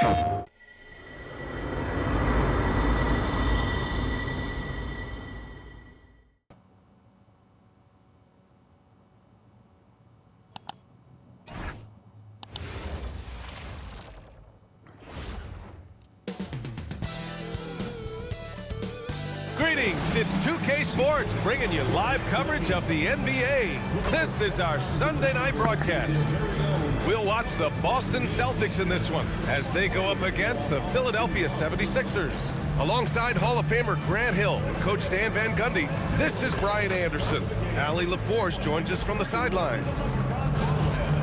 Greetings, it's 2K Sports bringing you live coverage of the NBA. This is our Sunday night broadcast. We'll watch the Boston Celtics in this one as they go up against the Philadelphia 76ers. Alongside Hall of Famer Grant Hill and Coach Dan Van Gundy, this is Brian Anderson. Allie LaForce joins us from the sidelines.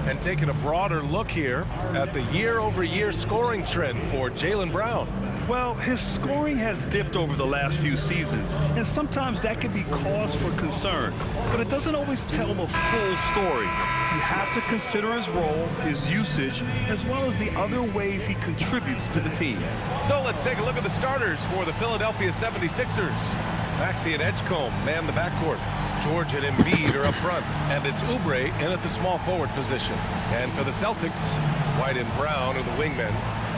And taking a broader look here at the year-over-year scoring trend for Jaylen Brown. Well, his scoring has dipped over the last few seasons, and sometimes that can be cause for concern. But it doesn't always tell the full story. You have to consider his role, his usage, as well as the other ways he contributes to the team. So let's take a look at the starters for the Philadelphia 76ers. Maxey and Edgecombe man the backcourt. George and Embiid are up front, and it's Oubre in at the small forward position. And for the Celtics, White and Brown are the wingmen.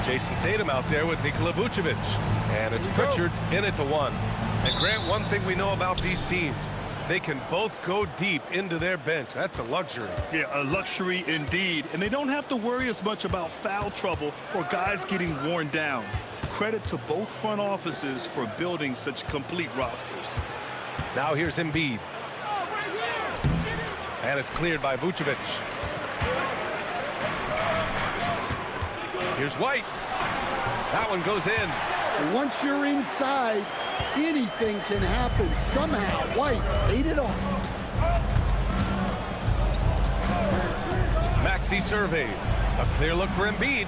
Jason Tatum out there with Nikola Vucevic. And it's Pritchard in at the one. And Grant, one thing we know about these teams, they can both go deep into their bench. That's a luxury. Yeah, a luxury indeed. And they don't have to worry as much about foul trouble or guys getting worn down. Credit to both front offices for building such complete rosters. Now here's Embiid. And it's cleared by Vucevic. Here's White. That one goes in. Once you're inside, anything can happen. Somehow, White ate it off. Maxey surveys. A clear look for Embiid.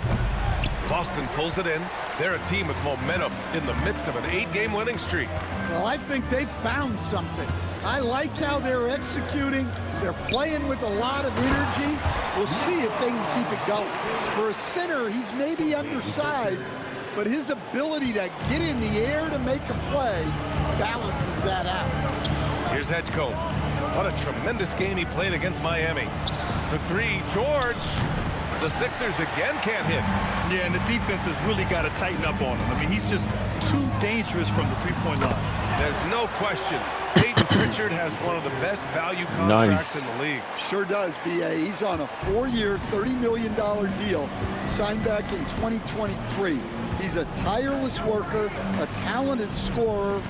Boston pulls it in. They're a team with momentum in the midst of an 8-game winning streak. Well, I think they've found something. I like how they're executing. They're playing with a lot of energy. We'll see if they can keep it going. For a center, he's maybe undersized, but his ability to get in the air to make a play balances that out. Here's Edgecombe. What a tremendous game he played against Miami. For three, George. The Sixers again can't hit. Yeah, and the defense has really got to tighten up on him. I mean, he's just too dangerous from the three-point line. There's no question. Peyton Pritchard has one of the best value contracts in the league. Sure does, B.A. He's on a 4-year, $30 million deal signed back in 2023. He's a tireless worker, a talented scorer,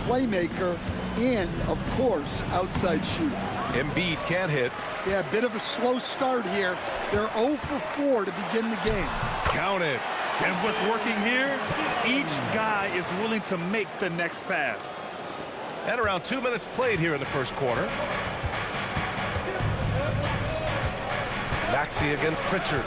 playmaker, and, of course, outside shooter. Embiid can't hit. Yeah, a bit of a slow start here. They're 0 for 4 to begin the game. Count it. And what's working here, each guy is willing to make the next pass. And around 2 minutes played here in the first quarter. Maxey against Pritchard.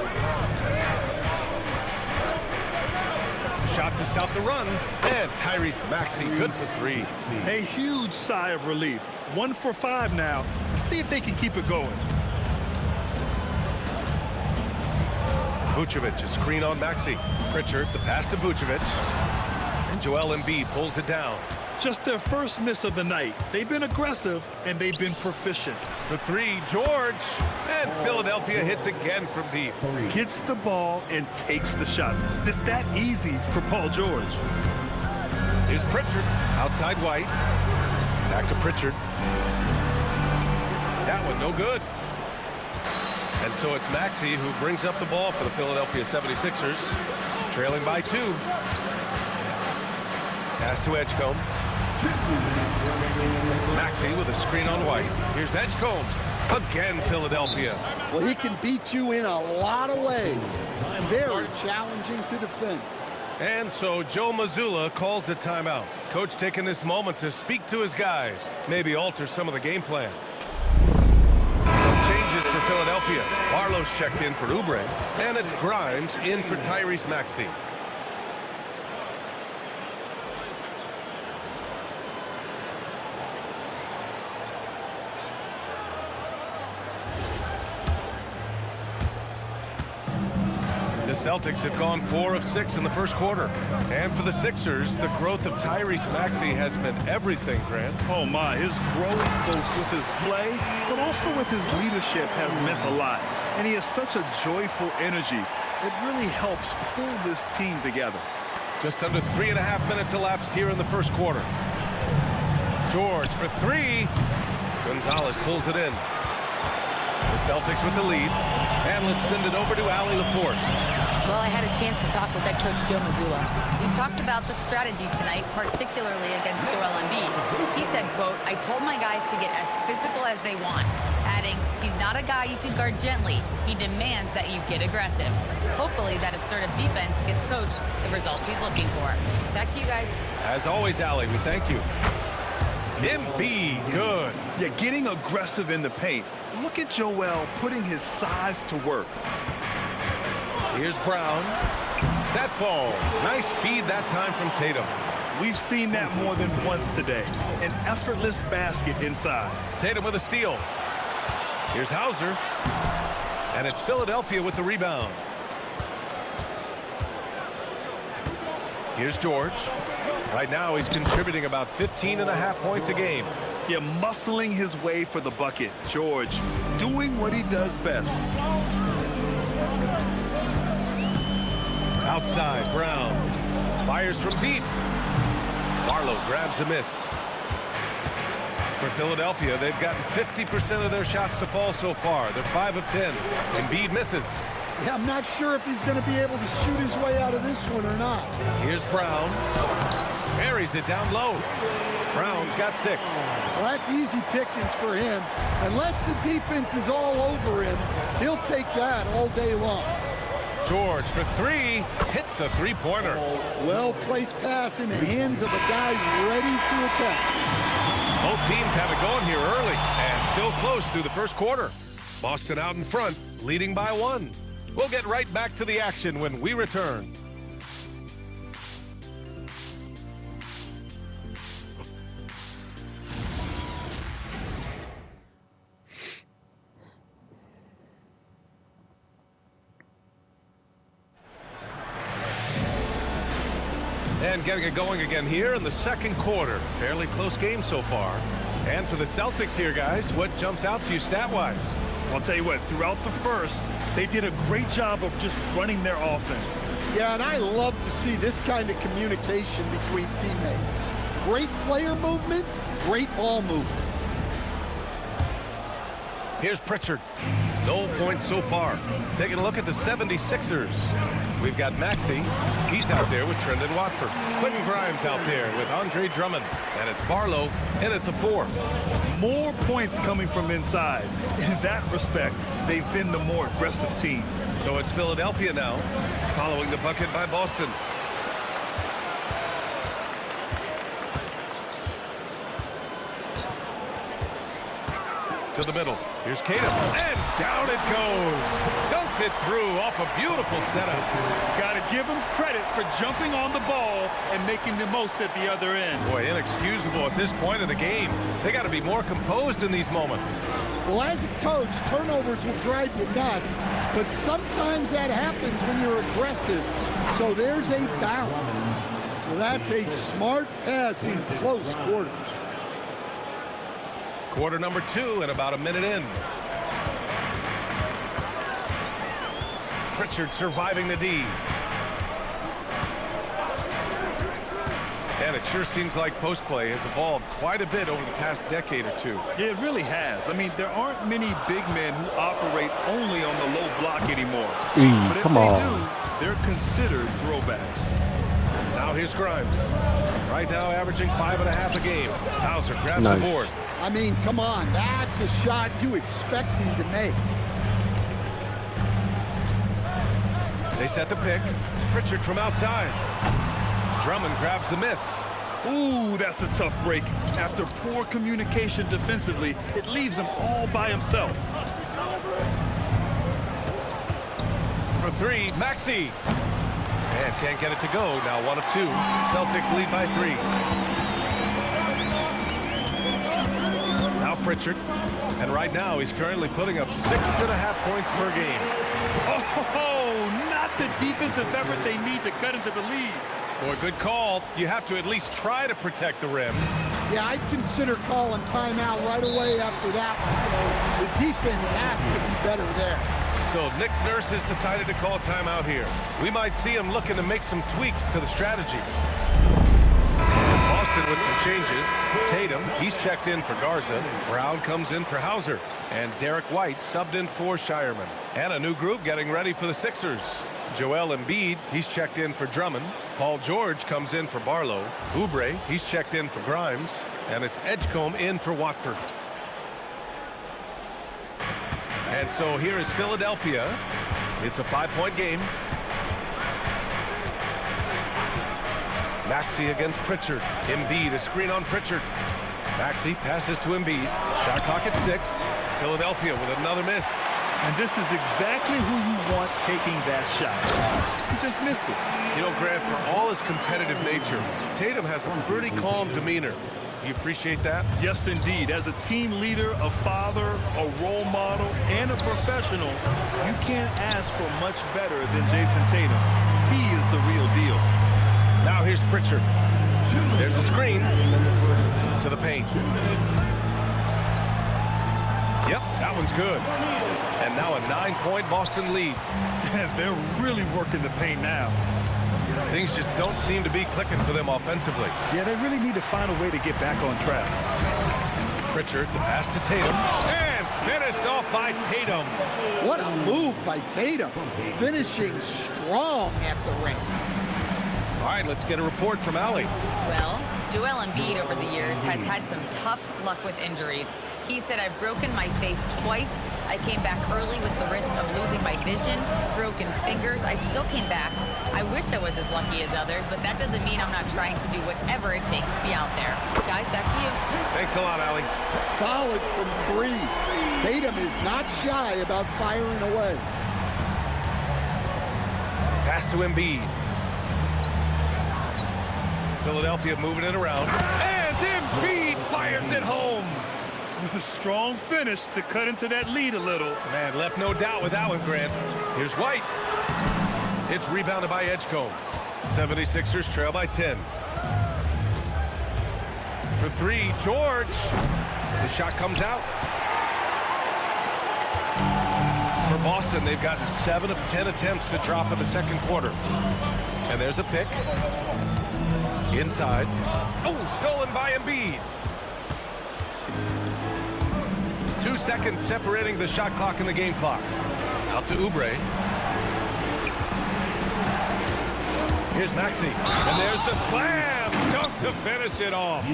Shot to stop the run. And Tyrese Maxey good for three. A huge sigh of relief. 1 for 5 now. Let's see if they can keep it going. Vucevic, a screen on Maxey. Pritchard, the pass to Vucevic. And Joel Embiid pulls it down. Just their first miss of the night. They've been aggressive, and they've been proficient. For three, George. And Philadelphia hits again from deep. Gets the ball and takes the shot. It's that easy for Paul George. Here's Pritchard. Outside White. Back to Pritchard. That one no good. And so it's Maxey who brings up the ball for the Philadelphia 76ers. Trailing by 2. Pass to Edgecombe. Maxey with a screen on White. Here's Edgecombe. Again, Philadelphia. Well, he can beat you in a lot of ways. Very challenging to defend. And so Joe Mazzulla calls the timeout. Coach taking this moment to speak to his guys. Maybe alter some of the game plan. Changes for Philadelphia. Barlow's checked in for Oubre. And it's Grimes in for Tyrese Maxey. The Celtics have gone 4 of 6 in the first quarter. And for the Sixers, the growth of Tyrese Maxey has been everything, Grant. Oh my, his growth both with his play, but also with his leadership has meant a lot. And he has such a joyful energy. It really helps pull this team together. Just under 3.5 minutes elapsed here in the first quarter. George for three. Gonzalez pulls it in. The Celtics with the lead. And let's send it over to Allie LaForce. Well, I had a chance to talk with head coach Joe Mazzulla. We talked about the strategy tonight, particularly against Joel Embiid. He said, quote, "I told my guys to get as physical as they want," adding, "He's not a guy you can guard gently. He demands that you get aggressive." Hopefully that assertive defense gets coach the results he's looking for. Back to you guys. As always, Allie, we thank you. Embiid, good. Yeah, getting aggressive in the paint. Look at Joel putting his size to work. Here's Brown. That falls. Nice feed that time from Tatum. We've seen that more than once today. An effortless basket inside. Tatum with a steal. Here's Hauser. And it's Philadelphia with the rebound. Here's George. Right now he's contributing about 15.5 points a game. Yeah, muscling his way for the bucket. George doing what he does best. Outside, Brown fires from deep. Barlow grabs a miss. For Philadelphia, they've gotten 50% of their shots to fall so far. They're 5 of 10. Embiid misses. Yeah, I'm not sure if he's going to be able to shoot his way out of this one or not. Here's Brown. Buries it down low. Brown's got 6. Well, that's easy pickings for him. Unless the defense is all over him, he'll take that all day long. George for three. Hits a three-pointer. Well-placed pass in the hands of a guy ready to attack. Both teams have it going here early and still close through the first quarter. Boston out in front, leading by 1. We'll get right back to the action when we return. And getting it going again here in the second quarter. Fairly close game so far. And for the Celtics here, guys, what jumps out to you stat-wise? I'll tell you what, throughout the first, they did a great job of just running their offense. Yeah, and I love to see this kind of communication between teammates. Great player movement, great ball movement. Here's Pritchard. No points so far. Taking a look at the 76ers. We've got Maxey. He's out there with Trendon Watford. Quentin Grimes out there with Andre Drummond. And it's Barlow in at the 4. More points coming from inside. In that respect, they've been the more aggressive team. So it's Philadelphia now, following the bucket by Boston. To the middle. Here's Tatum. And down it goes. Dunked it through off a beautiful setup. Got to give him credit for jumping on the ball and making the most at the other end. Boy, inexcusable at this point of the game. They got to be more composed in these moments. Well, as a coach, turnovers will drive you nuts, but sometimes that happens when you're aggressive. So there's a balance. Well, that's a smart pass in close quarters. Quarter number 2 and about a minute in. Pritchard surviving the D. And it sure seems like post play has evolved quite a bit over the past decade or two. Yeah, it really has. I mean, there aren't many big men who operate only on the low block anymore. But if they do, they're considered throwbacks. Now here's Grimes. Right now averaging 5.5 a game. Hauser grabs the board. I mean, come on. That's a shot you expect him to make. They set the pick. Pritchard from outside. Drummond grabs the miss. Ooh, that's a tough break. After poor communication defensively, it leaves him all by himself. For 3, Maxey. And can't get it to go. Now 1 of 2. Celtics lead by 3. Now Pritchard. And right now he's currently putting up 6.5 points per game. Oh, not the defensive effort they need to cut into the lead. Boy, good call. You have to at least try to protect the rim. Yeah, I'd consider calling timeout right away after that one. The defense has to be better there. So Nick Nurse has decided to call timeout here. We might see him looking to make some tweaks to the strategy. Boston with some changes. Tatum, he's checked in for Garza. Brown comes in for Hauser. And Derek White subbed in for Shireman. And a new group getting ready for the Sixers. Joel Embiid, he's checked in for Drummond. Paul George comes in for Barlow. Oubre, he's checked in for Grimes. And it's Edgecombe in for Watford. And so here is Philadelphia. It's a 5-point game. Maxey against Pritchard. Embiid, a screen on Pritchard. Maxey passes to Embiid. Shot clock at 6. Philadelphia with another miss. And this is exactly who you want taking that shot. He just missed it. You know, Grant, for all his competitive nature, Tatum has a pretty calm demeanor. You appreciate that? Yes, indeed. As a team leader, a father, a role model, and a professional, you can't ask for much better than Jason Tatum. He is the real deal. Now here's Pritchard. There's a screen to the paint. Yep, that one's good. And now a 9-point Boston lead. They're really working the paint now. Things just don't seem to be clicking for them offensively. Yeah, they really need to find a way to get back on track. Pritchard, the pass to Tatum. And finished off by Tatum. What a move by Tatum. Finishing strong at the ring. All right, let's get a report from Allie. Well, Joel Embiid over the years has had some tough luck with injuries. He said, I've broken my face twice. I came back early with the risk of losing my vision, broken fingers. I still came back. I wish I was as lucky as others, but that doesn't mean I'm not trying to do whatever it takes to be out there. Guys, back to you. Thanks a lot, Allie. Solid from 3. Tatum is not shy about firing away. Pass to Embiid. Philadelphia moving it around. And Embiid fires it home. Strong finish to cut into that lead a little. Man, left no doubt with that one, Grant. Here's White. It's rebounded by Edgecombe. 76ers trail by 10. For 3, George. The shot comes out. For Boston, they've gotten 7 of 10 attempts to drop in the second quarter. And there's a pick. Inside. Oh, stolen by Embiid. 2 seconds separating the shot clock and the game clock. Out to Oubre. Here's Maxey. And there's the slam. Dunk to finish it off.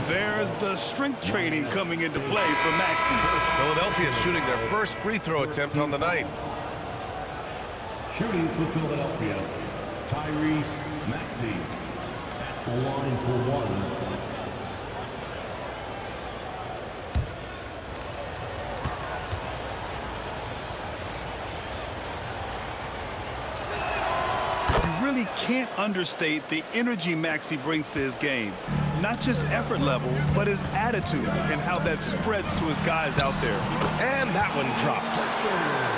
There's the strength training coming into play for Maxey. Philadelphia shooting their first free throw attempt on the night. Shooting for Philadelphia, Tyrese Maxey. At the line for 1. Really can't understate the energy Maxey brings to his game. Not just effort level, but his attitude and how that spreads to his guys out there. And that one drops.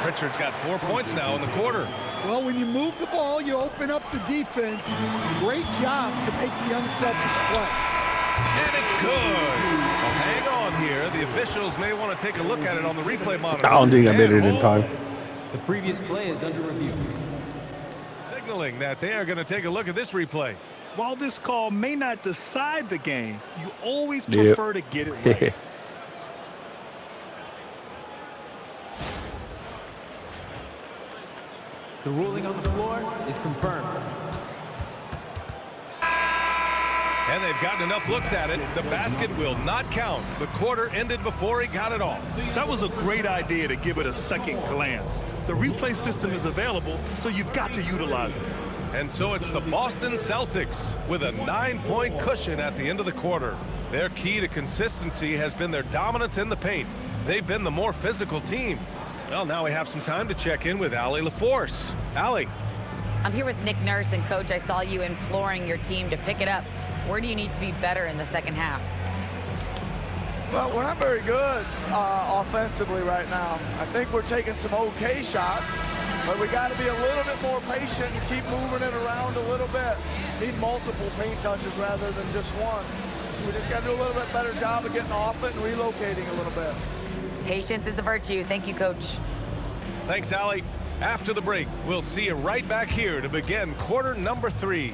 Pritchard's got 4 points now in the quarter. Well, when you move the ball, you open up the defense. Great job to make the unselfish play. And it's good. Well, hang on here. The officials may want to take a look at it on the replay monitor. I don't think I made it in time. The previous play is under review. Signaling that they are going to take a look at this replay. While this call may not decide the game, you always prefer to get it right. The ruling on the floor is confirmed. And they've gotten enough looks at it. The basket will not count. The quarter ended before he got it off. That was a great idea to give it a second glance. The replay system is available, so you've got to utilize it. And so it's the Boston Celtics with a 9-point cushion at the end of the quarter. Their key to consistency has been their dominance in the paint. They've been the more physical team. Well, now we have some time to check in with Allie LaForce. Allie. I'm here with Nick Nurse, and Coach, I saw you imploring your team to pick it up. Where do you need to be better in the second half? Well, we're not very good offensively right now. I think we're taking some okay shots, but we got to be a little bit more patient and keep moving it around a little bit. Need multiple paint touches rather than just one. So we just got to do a little bit better job of getting off it and relocating a little bit. Patience is a virtue. Thank you, Coach. Thanks, Allie. After the break, we'll see you right back here to begin quarter number 3.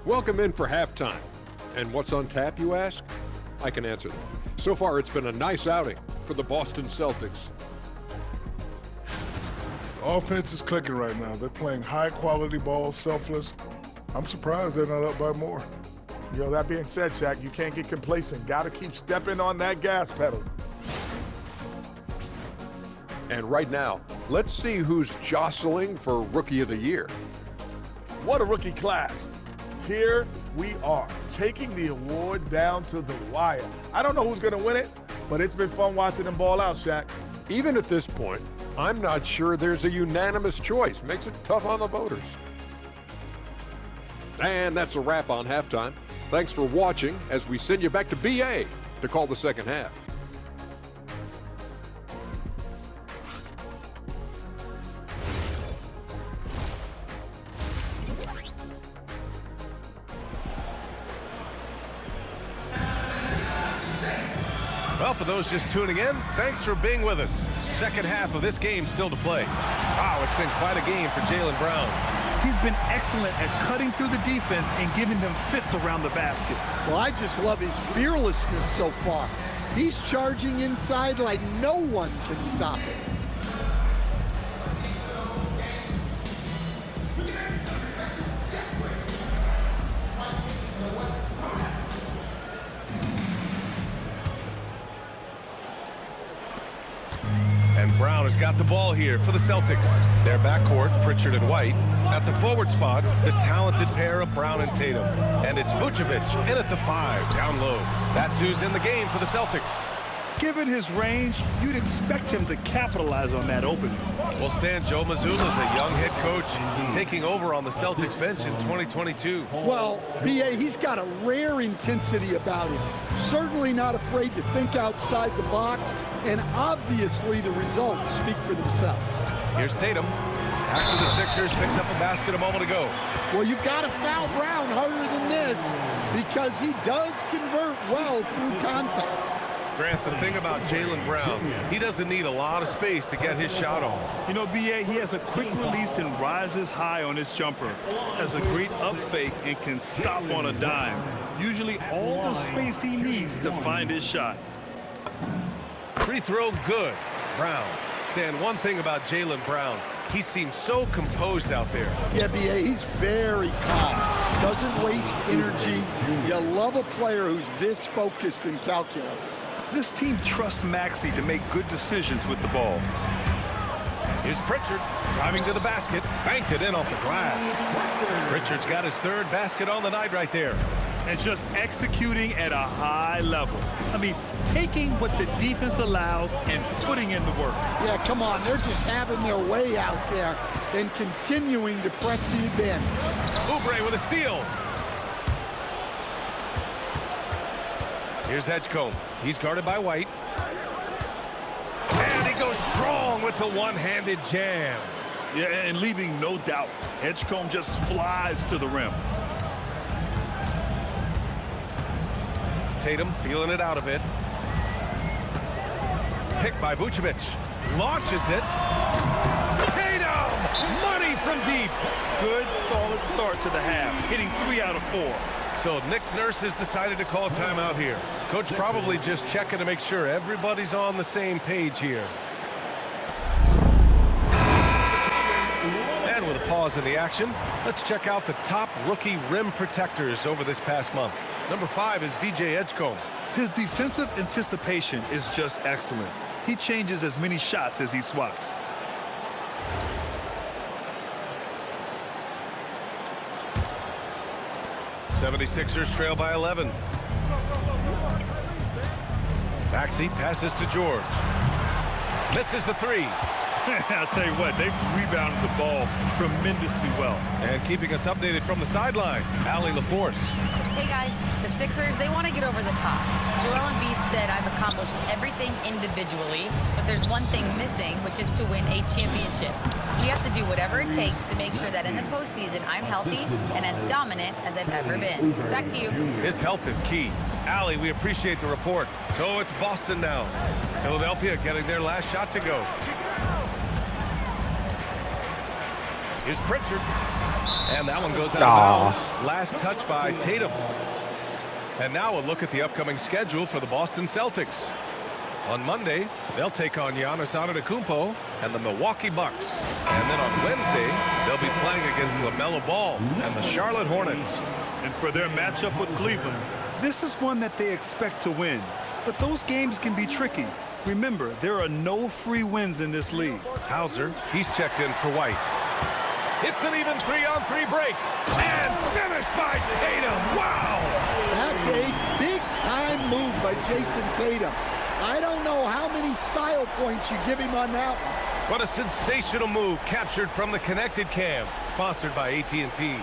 Welcome in for halftime. And what's on tap, you ask? I can answer that. So far, it's been a nice outing for the Boston Celtics. Offense is clicking right now. They're playing high-quality ball, selfless. I'm surprised they're not up by more. That being said, Shaq, you can't get complacent. Got to keep stepping on that gas pedal. And right now, let's see who's jostling for Rookie of the Year. What a rookie class. Here we are, taking the award down to the wire. I don't know who's going to win it, but it's been fun watching them ball out, Shaq. Even at this point, I'm not sure there's a unanimous choice. Makes it tough on the voters. And that's a wrap on halftime. Thanks for watching as we send you back to BA to call the second half. Well, for those just tuning in, thanks for being with us. Second half of this game still to play. Wow, it's been quite a game for Jaylen Brown. He's been excellent at cutting through the defense and giving them fits around the basket. Well, I just love his fearlessness so far. He's charging inside like no one can stop it. And Brown has got the ball here for the Celtics. Their backcourt, Pritchard and White. At the forward spots, the talented pair of Brown and Tatum. And it's Vucevic in at the 5, down low. That's who's in the game for the Celtics. Given his range, you'd expect him to capitalize on that opening. Well, Stan, Joe Mazzulla is a young head coach taking over on the Celtics bench in 2022. Well, B.A., he's got a rare intensity about him. Certainly not afraid to think outside the box, and obviously the results speak for themselves. Here's Tatum. After the Sixers picked up a basket a moment ago. Well, you've got to foul Brown harder than this because he does convert well through contact. Grant, the thing about Jaylen Brown, he doesn't need a lot of space to get his shot off. B.A., he has a quick release and rises high on his jumper. Has a great up fake and can stop on a dime. Usually all the space he needs to find his shot. Free throw good. Brown. Stan, one thing about Jaylen Brown, he seems so composed out there. Yeah, B.A., he's very calm. Doesn't waste energy. You love a player who's this focused and calculated. This team trusts Maxey to make good decisions with the ball. Here's Pritchard driving to the basket, banked it in off the glass. Pritchard's got his 3rd basket on the night right there. And just executing at a high level. Taking what the defense allows and putting in the work. Yeah, come on, they're just having their way out there and continuing to press the advantage. Oubre with a steal. Here's Edgecombe. He's guarded by White. And he goes strong with the one-handed jam. Yeah, and leaving no doubt. Edgecombe just flies to the rim. Tatum feeling it out a bit. Picked by Vucevic. Launches it. Tatum! Money from deep. Good, solid start to the half. Hitting 3 out of 4. So Nick Nurse has decided to call a timeout here. Coach probably just checking to make sure everybody's on the same page here. And with a pause in the action, let's check out the top rookie rim protectors over this past month. Number 5 is VJ Edgecombe. His defensive anticipation is just excellent. He changes as many shots as he swats. '76ers trail by 11. Maxey passes to George. Misses the 3. I'll tell you what, they've rebounded the ball tremendously well. And keeping us updated from the sideline, Allie LaForce. Hey guys, the Sixers, they want to get over the top. Joel Embiid said, I've accomplished everything individually, but there's one thing missing, which is to win a championship. We have to do whatever it takes to make sure that in the postseason I'm healthy and as dominant as I've ever been. Back to you. His health is key. Allie, we appreciate the report. So it's Boston now. Philadelphia getting their last shot to go. Here's Pritchard. And that one goes out of bounds. Last touch by Tatum. And now a look at the upcoming schedule for the Boston Celtics. On Monday, they'll take on Giannis Antetokounmpo and the Milwaukee Bucks. And then on Wednesday, they'll be playing against LaMelo Ball and the Charlotte Hornets. And for their matchup with Cleveland, this is one that they expect to win. But those games can be tricky. Remember, there are no free wins in this league. Hauser, he's checked in for White. It's an even 3-on-3 break. And finished by Tatum. Wow! That's a big-time move by Jason Tatum. I don't know how many style points you give him on that one. What a sensational move captured from the connected cam. Sponsored by AT&T.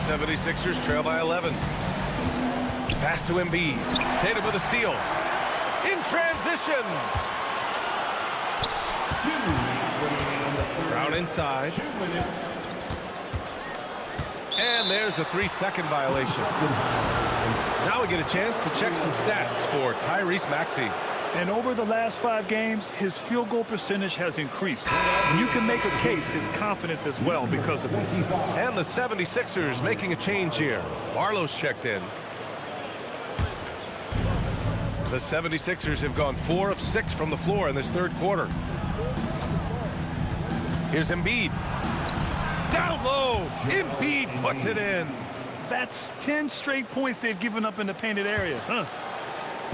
76ers trail by 11. Pass to Embiid. Tatum with a steal. In transition. Brown inside. And there's a 3-second violation. Now we get a chance to check some stats for Tyrese Maxey. And over the last 5 games, his field goal percentage has increased. And you can make a case his confidence as well because of this. And the 76ers making a change here. Barlow's checked in. The 76ers have gone 4 of 6 from the floor in this third quarter. Here's Embiid. Down low. Embiid puts it in. That's 10 straight points they've given up in the painted area.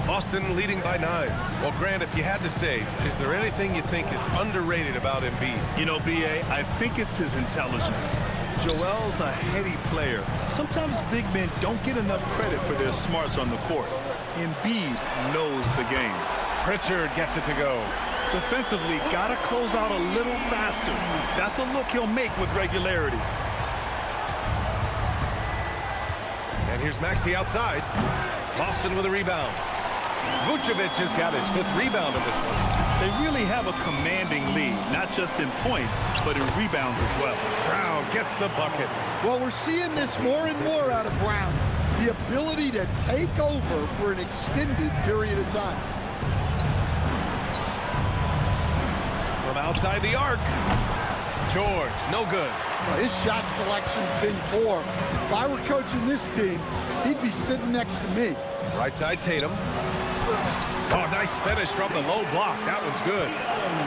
Boston leading by 9. Well, Grant, if you had to say, is there anything you think is underrated about Embiid? You know, B.A., I think it's his intelligence. Joel's a heady player. Sometimes big men don't get enough credit for their smarts on the court. Embiid knows the game. Pritchard gets it to go. Defensively, gotta close out a little faster. That's a look he'll make with regularity. And here's Maxey outside. Boston with a rebound. Vucevic has got his 5th rebound in this one. They really have a commanding lead, not just in points, but in rebounds as well. Brown gets the bucket. Well, we're seeing this more and more out of Brown. The ability to take over for an extended period of time. From outside the arc. George, no good. His shot selection's been poor. If I were coaching this team, he'd be sitting next to me. Right side Tatum. Oh, nice finish from the low block. That one's good.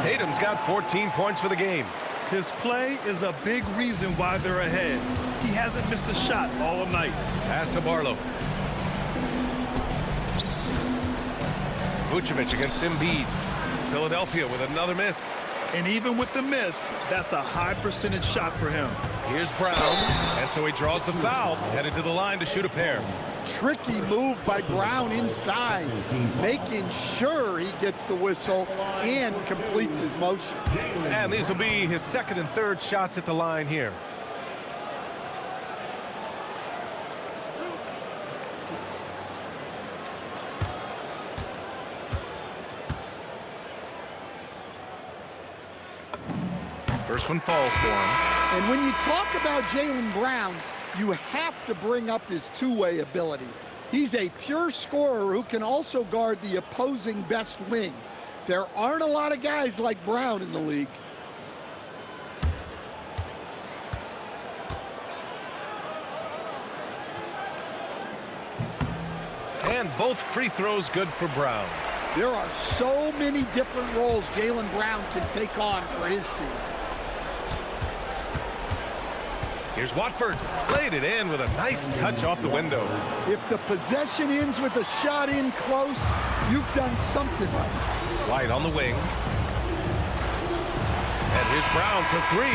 Tatum's got 14 points for the game. His play is a big reason why they're ahead. He hasn't missed a shot all night. Pass to Barlow. Vucevic against Embiid. Philadelphia with another miss. And even with the miss, that's a high percentage shot for him. Here's Brown, and so he draws the foul, headed to the line to shoot a pair. Tricky move by Brown inside, making sure he gets the whistle and completes his motion. And these will be his 2nd and 3rd shots at the line here. First one falls for him. And when you talk about Jaylen Brown, you have to bring up his two-way ability. He's a pure scorer who can also guard the opposing best wing. There aren't a lot of guys like Brown in the league. And both free throws good for Brown. There are so many different roles Jaylen Brown can take on for his team. Here's Watford. Laid it in with a nice touch off the window. If the possession ends with a shot in close, you've done something right. White on the wing. And here's Brown for 3.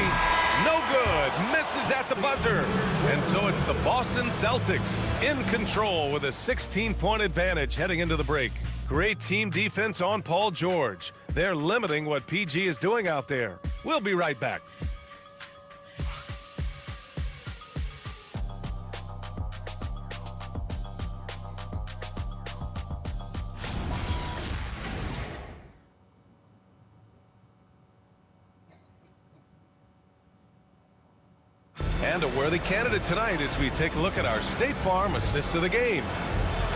No good. Misses at the buzzer. And so it's the Boston Celtics in control with a 16-point advantage heading into the break. Great team defense on Paul George. They're limiting what PG is doing out there. We'll be right back. And a worthy candidate tonight as we take a look at our State Farm assists of the game.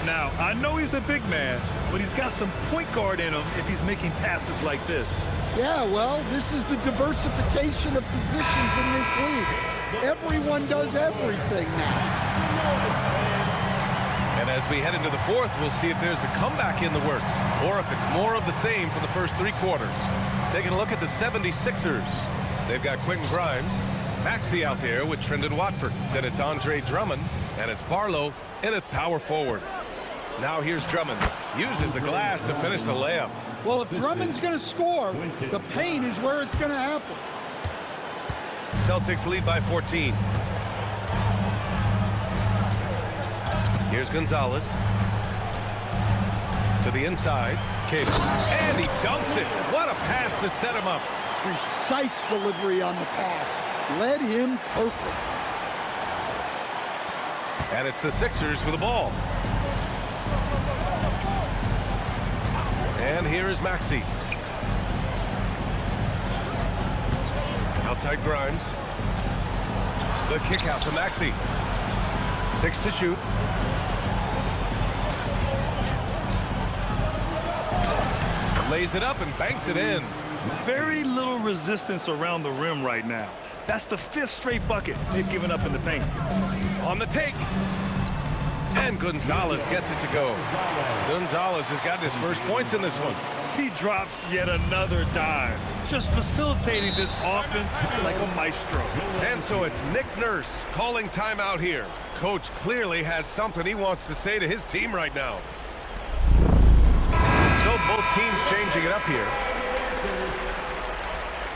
Now, I know he's a big man, but he's got some point guard in him if he's making passes like this. Yeah, well, this is the diversification of positions in this league. Everyone does everything now. And as we head into the fourth, we'll see if there's a comeback in the works or if it's more of the same for the first three quarters. Taking a look at the 76ers. They've got Quentin Grimes, Maxey out there with Trendon Watford. Then it's Andre Drummond, and it's Barlow in at power forward. Now here's Drummond. Uses the glass to finish the layup. Well, if Drummond's going to score, the paint is where it's going to happen. Celtics lead by 14. Here's Gonzalez. To the inside. Cable. And he dunks it. What a pass to set him up. Precise delivery on the pass. Led him perfect. And it's the Sixers with the ball. And here is Maxey. Outside Grimes. The kick out to Maxey. 6 to shoot. Lays it up and banks it in. Very little resistance around the rim right now. That's the 5th straight bucket they've given up in the paint. On the take. And Gonzalez gets it to go. Gonzalez has got his first points in this one. He drops yet another dime, just facilitating this offense like a maestro. And so it's Nick Nurse calling timeout here. Coach clearly has something he wants to say to his team right now. So both teams changing it up here.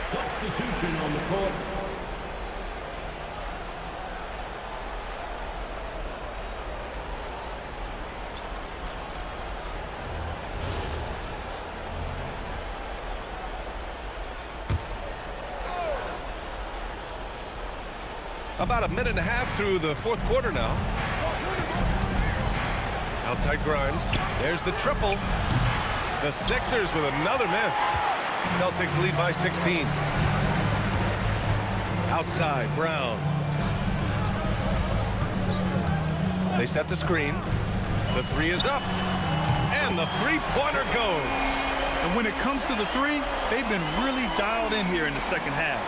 Substitution on the court. About a minute and a half through the fourth quarter now. Outside Grimes. There's the triple. The Sixers with another miss. Celtics lead by 16. Outside, Brown. They set the screen. The three is up. And the three-pointer goes. And when it comes to the three, they've been really dialed in here in the second half.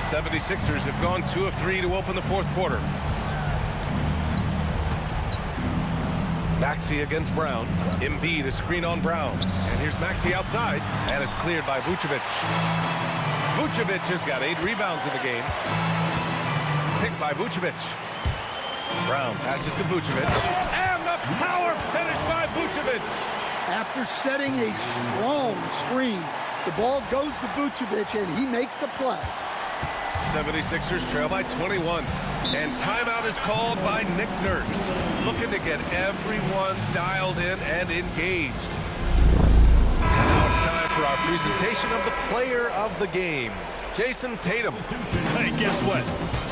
The 76ers have gone 2 of 3 to open the fourth quarter. Maxey against Brown. Embiid a screen on Brown. And here's Maxey outside. And it's cleared by Vucevic. Vucevic has got 8 rebounds in the game. Picked by Vucevic. Brown passes to Vucevic. And the power finish by Vucevic. After setting a strong screen, the ball goes to Vucevic and he makes a play. 76ers trail by 21. And timeout is called by Nick Nurse. Looking to get everyone dialed in and engaged. Now it's time for our presentation of the player of the game, Jason Tatum. Hey, guess what?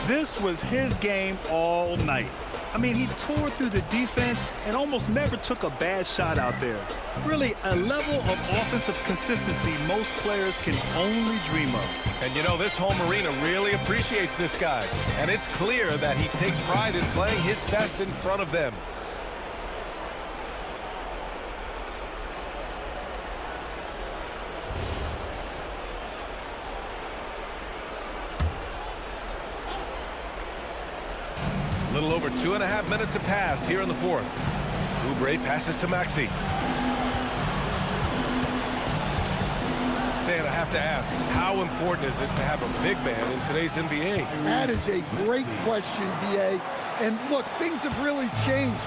This was his game all night. I mean, he tore through the defense and almost never took a bad shot out there. Really, a level of offensive consistency most players can only dream of. And you know, this home arena really appreciates this guy. And it's clear that he takes pride in playing his best in front of them. A little over 2.5 minutes have passed here in the fourth. Oubre passes to Maxey. Stan, I have to ask, how important is it to have a big man in today's NBA? That is a great question, B.A. And look, things have really changed.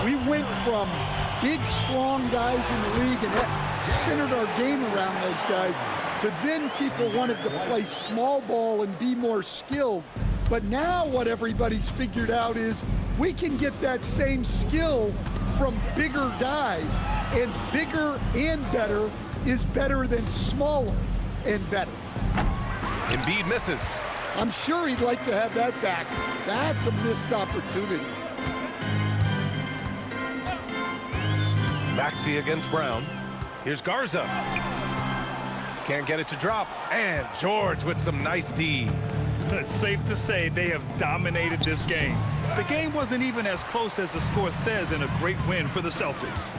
We went from big, strong guys in the league and centered our game around those guys to then people wanted to play small ball and be more skilled. But now what everybody's figured out is we can get that same skill from bigger guys. And bigger and better is better than smaller and better. Embiid misses. I'm sure he'd like to have that back. That's a missed opportunity. Maxey against Brown. Here's Garza. Can't get it to drop. And George with some nice D. It's safe to say they have dominated this game. The game wasn't even as close as the score says in a great win for the Celtics.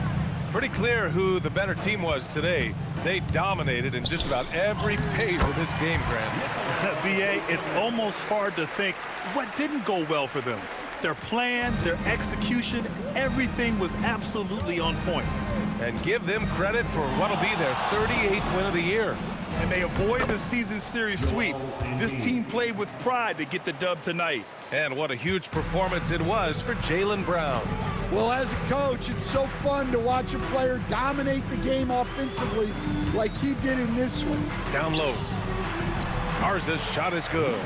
Pretty clear who the better team was today. They dominated in just about every phase of this game, Grant. B.A., it's almost hard to think what didn't go well for them. Their plan, their execution, everything was absolutely on point. And give them credit for what'll be their 38th win of the year. And they avoid the season series sweep. This team played with pride to get the dub tonight. And what a huge performance it was for Jaylen Brown. Well, as a coach, it's so fun to watch a player dominate the game offensively like he did in this one. Down low. Garza's shot is good.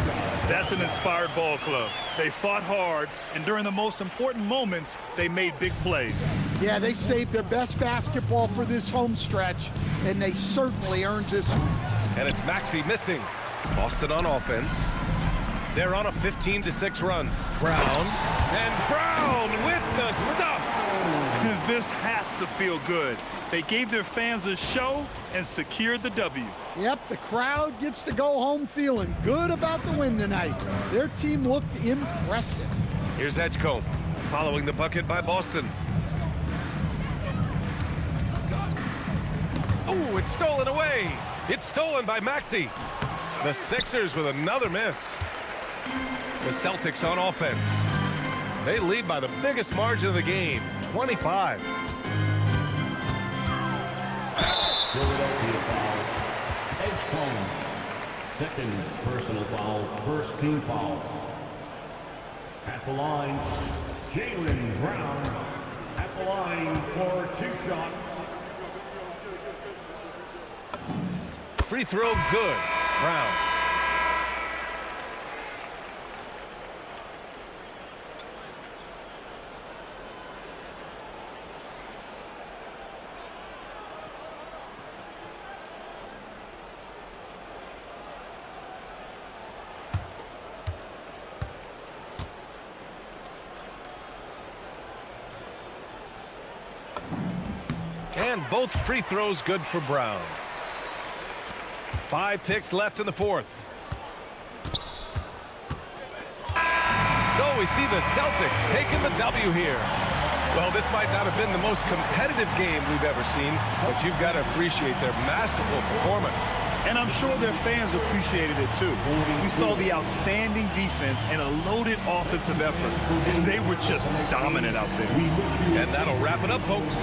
That's an inspired ball club. They fought hard, and during the most important moments, they made big plays. Yeah, they saved their best basketball for this home stretch, and they certainly earned this one. And it's Maxey missing. Boston on offense. They're on a 15-6 run. Brown. And Brown with the stuff. This has to feel good. They gave their fans a show and secured the W. Yep, the crowd gets to go home feeling good about the win tonight. Their team looked impressive. Here's Edgecombe following the bucket by Boston. Oh, it's stolen away. It's stolen by Maxey. The Sixers with another miss. The Celtics on offense. They lead by the biggest margin of the game, 25. Philadelphia foul. Edgecombe. Second personal foul. First team foul. At the line, Jaylen Brown. At the line for 2 shots. Free throw good. Brown. And both free throws good for Brown. 5 ticks left in the fourth. So we see the Celtics taking the W here. Well, this might not have been the most competitive game we've ever seen, but you've got to appreciate their masterful performance. And I'm sure their fans appreciated it too. We saw the outstanding defense and a loaded offensive effort. And they were just dominant out there. And that'll wrap it up, folks.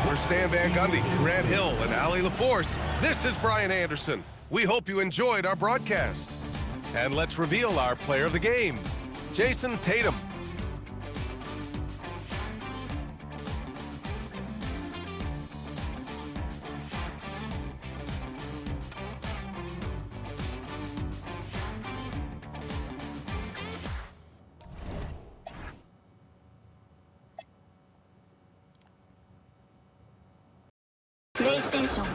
For Stan Van Gundy, Grant Hill, and Allie LaForce, this is Brian Anderson. We hope you enjoyed our broadcast. And let's reveal our player of the game, Jason Tatum. PlayStation